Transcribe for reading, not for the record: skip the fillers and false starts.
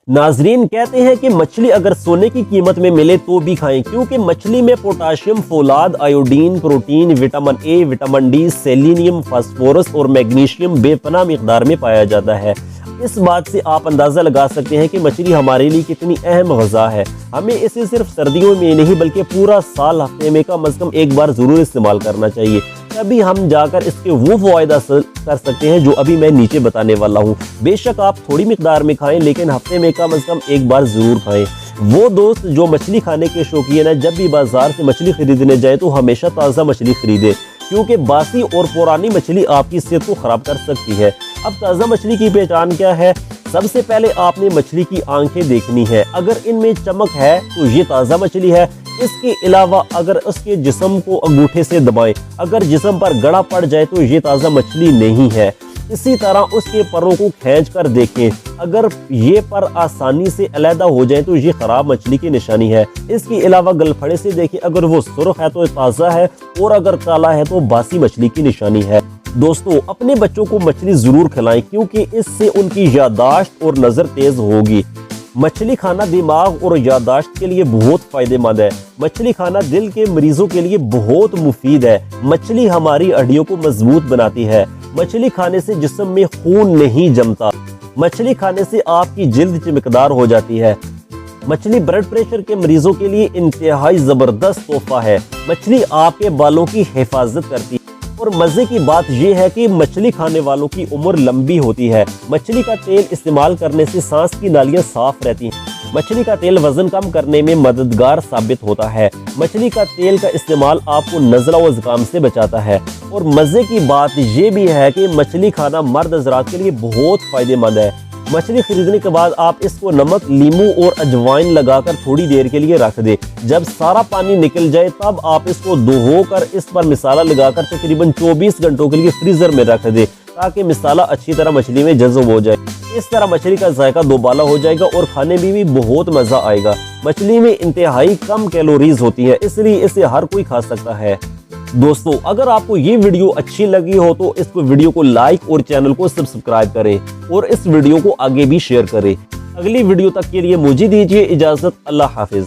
ناظرین کہتے ہیں کہ مچھلی اگر سونے کی قیمت میں ملے تو بھی کھائیں، کیونکہ مچھلی میں پوٹاشیم، فولاد، iodine, protein, vitamin A, vitamin D, selenium, phosphorus اور میگنیشیم بے پناہ مقدار میں پایا جاتا ہے۔ اس بات سے آپ اندازہ لگا سکتے ہیں کہ مچھلی ہمارے لیے کتنی اہم غذا ہے۔ ہمیں اسے صرف سردیوں میں نہیں بلکہ پورا سال ہفتے میں کم از کم ایک بار ضرور استعمال کرنا چاہیے، تبھی ہم جا کر اس کے وہ فوائد حاصل کر سکتے ہیں جو ابھی میں نیچے بتانے والا ہوں۔ بے شک آپ تھوڑی مقدار میں کھائیں، لیکن ہفتے میں کم از کم ایک بار ضرور کھائیں۔ وہ دوست جو مچھلی کھانے کے شوقین ہیں، جب بھی بازار سے مچھلی خریدنے جائے تو ہمیشہ تازہ مچھلی خریدے، کیونکہ باسی اور پرانی مچھلی آپ کی صحت کو خراب کر سکتی ہے۔ اب تازہ مچھلی کی پہچان کیا ہے؟ سب سے پہلے آپ نے مچھلی کی آنکھیں دیکھنی ہے، اگر ان میں چمک ہے تو یہ تازہ مچھلی ہے۔ اس کے علاوہ اگر اس کے جسم کو انگوٹھے سے دبائیں، اگر جسم پر گڑا پڑ جائے تو یہ تازہ مچھلی نہیں ہے۔ اسی طرح اس کے پروں کو کھینچ کر دیکھیں، اگر یہ پر آسانی سے علیحدہ ہو جائیں تو یہ خراب مچھلی کی نشانی ہے۔ اس کے علاوہ گلپھڑے سے دیکھیں، اگر وہ سرخ ہے تو تازہ ہے، اور اگر کالا ہے تو باسی مچھلی کی نشانی ہے۔ دوستو اپنے بچوں کو مچھلی ضرور کھلائیں، کیونکہ اس سے ان کی یادداشت اور نظر تیز ہوگی۔ مچھلی کھانا دماغ اور یادداشت کے لیے بہت فائدہ مند ہے۔ مچھلی کھانا دل کے مریضوں کے لیے بہت مفید ہے۔ مچھلی ہماری ہڈیوں کو مضبوط بناتی ہے۔ مچھلی کھانے سے جسم میں خون نہیں جمتا۔ مچھلی کھانے سے آپ کی جلد چمکدار ہو جاتی ہے۔ مچھلی بلڈ پریشر کے مریضوں کے لیے انتہائی زبردست تحفہ ہے۔ مچھلی آپ کے بالوں کی حفاظت کرتی ہے، اور مزے کی بات یہ ہے کہ مچھلی کھانے والوں کی عمر لمبی ہوتی ہے۔ مچھلی کا تیل استعمال کرنے سے سانس کی نالیاں صاف رہتی ہیں۔ مچھلی کا تیل وزن کم کرنے میں مددگار ثابت ہوتا ہے۔ مچھلی کا تیل کا استعمال آپ کو نزلہ و زکام سے بچاتا ہے۔ اور مزے کی بات یہ بھی ہے کہ مچھلی کھانا مرد حضرات کے لیے بہت فائدہ مند ہے۔ مچھلی خریدنے کے بعد آپ اس کو نمک، لیمو اور اجوائن لگا کر تھوڑی دیر کے لیے رکھ دیں۔ جب سارا پانی نکل جائے تب آپ اس کو دھو کر اس پر مسالہ لگا کر تقریباً 24 گھنٹوں کے لیے فریزر میں رکھ دیں، تاکہ مسالہ اچھی طرح مچھلی میں جذب ہو جائے۔ اس طرح مچھلی کا ذائقہ دوبالا ہو جائے گا اور کھانے میں بھی بہت مزہ آئے گا۔ مچھلی میں انتہائی کم کیلوریز ہوتی ہے، اس لیے اسے ہر کوئی کھا سکتا ہے۔ دوستو اگر آپ کو یہ ویڈیو اچھی لگی ہو تو اس ویڈیو کو لائک اور چینل کو سبسکرائب کریں، اور اس ویڈیو کو آگے بھی شیئر کریں۔ اگلی ویڈیو تک کے لیے مجھے دیجیے اجازت۔ اللہ حافظ۔